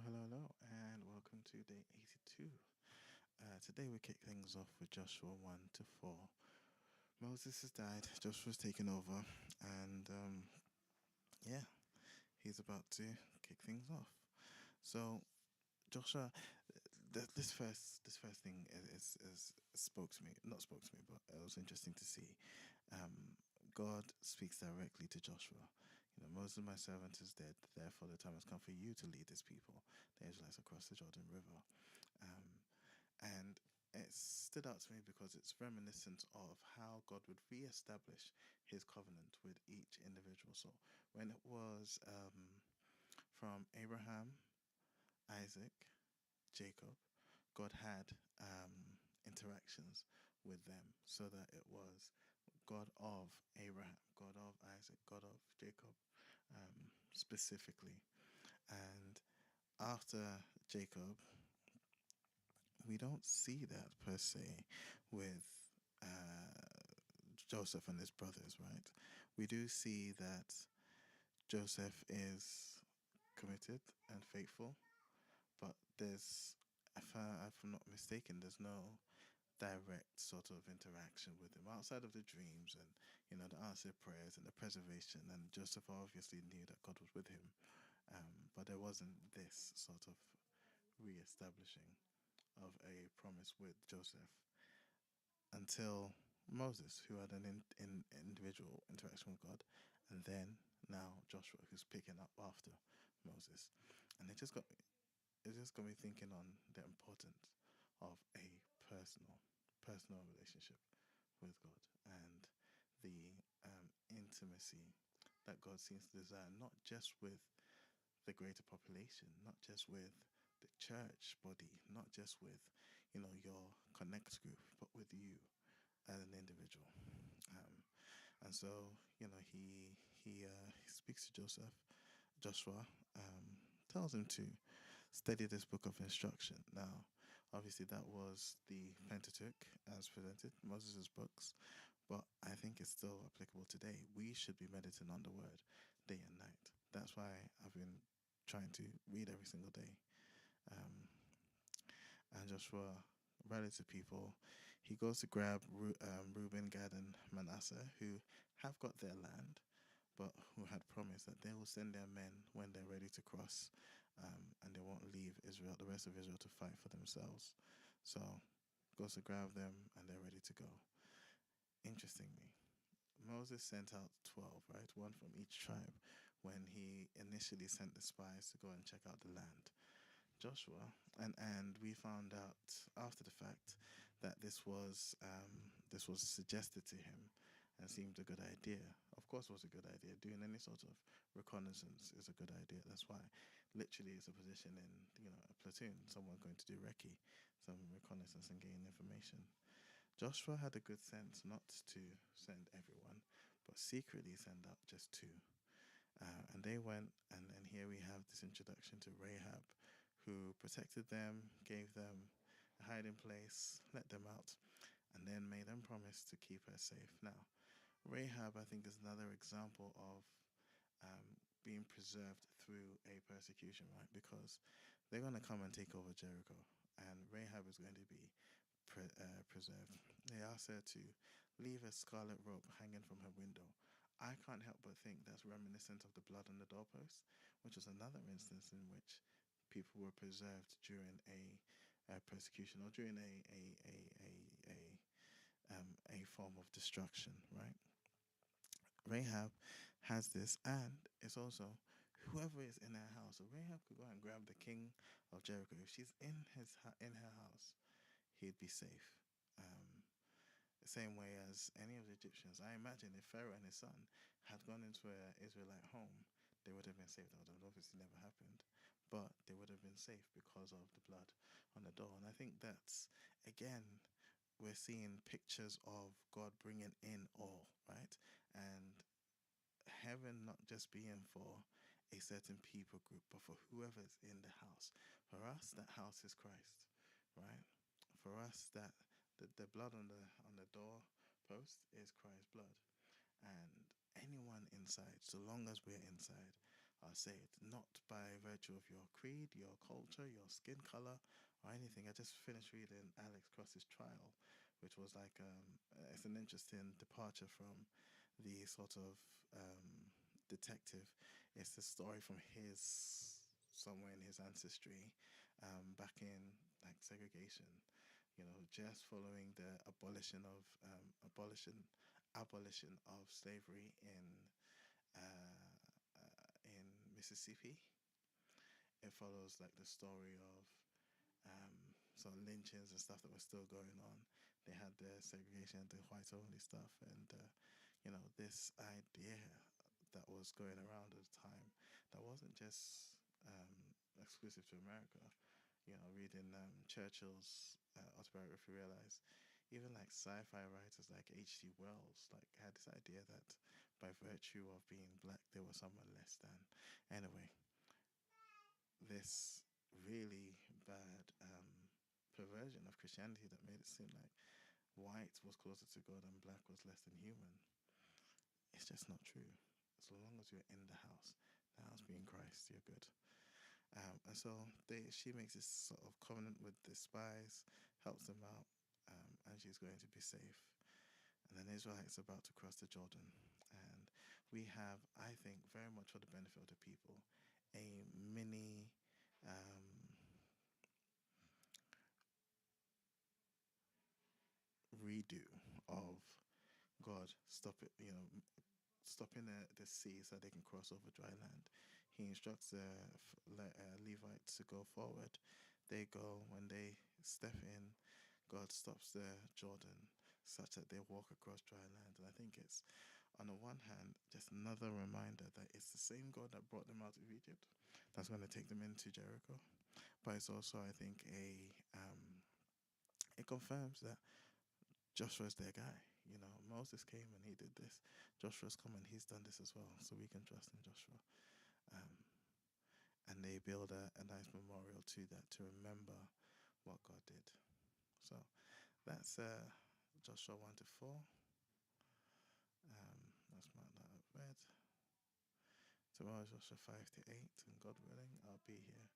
Hello, and welcome to day 82. Today we kick things off with Joshua 1 to 4. Moses has died, Joshua's taken over, and yeah, he's about to kick things off. So, Joshua, this first thing is spoke to me, not spoke to me, but it was interesting to see. Um, God speaks directly to Joshua. Moses, my servant, is dead. Therefore, the time has come for you to lead this people, the Israelites, across the Jordan River. Um, and it stood out to me because it's reminiscent of how God would re-establish His covenant with each individual. So when it was from Abraham, Isaac, Jacob, God had interactions with them, so that it was God of Abraham, God of Isaac, God of Jacob, specifically. And after Jacob, we don't see that per se with Joseph and his brothers, right? We do see that Joseph is committed and faithful, but if I'm not mistaken, there's no direct sort of interaction with him outside of the dreams and the answered prayers and the preservation. And Joseph obviously knew that God was with him, but there wasn't this sort of re-establishing of a promise with Joseph until Moses, who had an individual interaction with God, and then now Joshua, who's picking up after Moses. And it just got me thinking on the importance of a personal relationship with God, and the intimacy that God seems to desire, not just with the greater population, not just with the church body, not just with your connect group, but with you as an individual. Um, and so he speaks to Joshua, tells him to study this book of instruction. Now, obviously, that was the Pentateuch as presented, Moses' books, but I think it's still applicable today. We should be meditating on the word day and night. That's why I've been trying to read every single day. Um, and Joshua rallied to people. He goes to grab Reuben, Gad, and Manasseh, who have got their land, but who had promised that they will send their men when they're ready to cross, and they won't leave Israel, the rest of Israel, to fight for themselves. So goes to grab them, and they're ready to go. Interestingly, Moses sent out 12, right? One from each tribe, when he initially sent the spies to go and check out the land. Joshua, and we found out after the fact that this was suggested to him and seemed a good idea. Of course, it was a good idea. Doing any sort of reconnaissance is a good idea. That's why, literally, it's a position in a platoon. Someone going to do recce, some reconnaissance and gain information. Joshua had a good sense not to send everyone, but secretly send out just two. And they went, and here we have this introduction to Rahab, who protected them, gave them a hiding place, let them out, and then made them promise to keep her safe. Now, Rahab, I think, is another example of being preserved through a persecution, right? Because they're going to come and take over Jericho, and Rahab is going to be preserved. They asked her to leave a scarlet rope hanging from her window. I can't help but think that's reminiscent of the blood on the doorpost, which was another instance in which people were preserved during a persecution or during a form of destruction, right? Rahab has this, and it's also whoever is in her house. So Rahab could go and grab the king of Jericho. If she's in her house, he'd be safe. Um, the same way as any of the Egyptians. I imagine if Pharaoh and his son had gone into an Israelite home, they would have been safe. That would have obviously never happened, but they would have been safe because of the blood on the door. And I think that's, again, we're seeing pictures of God bringing in all, right? And heaven not just being for a certain people group, but for whoever's in the house. For us, that house is Christ, right? For us, that the blood on the door post is Christ's blood, and anyone inside, so long as we're inside, are saved, not by virtue of your creed, your culture, your skin color, or anything. I just finished reading Alex Cross's trial, which was like it's an interesting departure from the sort of detective. It's the story from his somewhere in his ancestry, back in like segregation. You know, just following the abolition of slavery in Mississippi. It follows like the story of some lynchings and stuff that were still going on. They had the segregation, the white only stuff, and this idea that was going around at the time that wasn't just exclusive to America. You know, reading Churchill's autobiography, realized even like sci-fi writers like H.G. Wells like had this idea that by virtue of being black they were someone less than. Anyway, this really bad perversion of Christianity that made it seem like white was closer to God and black was less than human. It's just not true. So long as you're in the house being Christ, you're good. And so she makes this sort of covenant with the spies, helps them out, and she's going to be safe. And then Israelites about to cross the Jordan. And we have, I think, very much for the benefit of the people, a mini redo of God stopping the sea so they can cross over dry land. He instructs the Levites to go forward. They go. When they step in, God stops the Jordan such that they walk across dry land. And I think it's, on the one hand, just another reminder that it's the same God that brought them out of Egypt that's going to take them into Jericho. But it's also, I think, it confirms that Joshua's their guy. You know, Moses came and he did this. Joshua's come and he's done this as well. So we can trust in Joshua. Um, and they build a nice memorial to that to remember what God did. So that's Joshua 1 to 4. That's my that I've read. Tomorrow's Joshua 5 to 8. And God willing, I'll be here.